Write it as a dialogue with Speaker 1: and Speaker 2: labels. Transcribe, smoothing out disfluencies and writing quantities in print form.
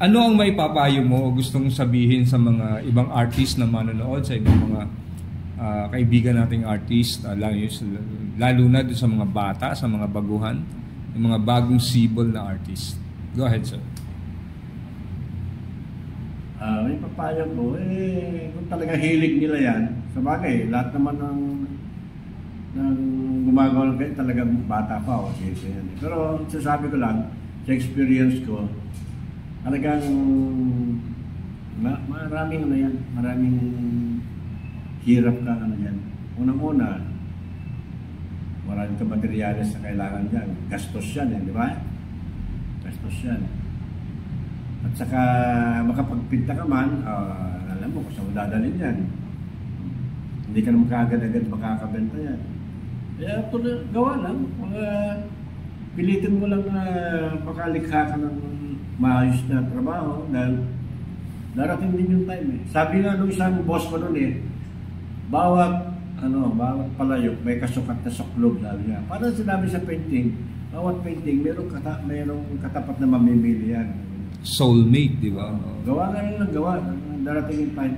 Speaker 1: Ano ang maipapayo mo o gustong sabihin sa mga ibang artist na manonood, sa ibang mga kaibigan nating artist, lalo na doon sa mga bata, sa mga baguhan, yung mga bagong sibol na artist? Go ahead, sir.
Speaker 2: May papayo ko, kung talaga hilig nila yan, sa bagay, lahat naman ng gumagawa ng ganyan, talagang bata pa o siya yan. Pero sasabi ko lang, sa experience ko, talagang maraming ano yan, maraming hirap ka ano yan. Unang-una, maraming ka materyales na kailangan dyan. Gastos yan, di ba? Gastos yan. At saka makapagpinta ka man, alam mo kung saan mo dadalhin yan. Hindi ka naman kaagad-agad makakabenta yan. Kaya gawa lang. Pilitin mo lang na makalikha ka ng maayos na trabaho dahil darating din yung time eh. Sabi nga nung isang boss ko nun bawat palayok may kasukat na suklob, sabi niya. Parang sinabi sa painting, bawat painting merong katapat na mamimili yan.
Speaker 1: Soulmate, di ba?
Speaker 2: Gawa nga lang gawa. Darating yung time.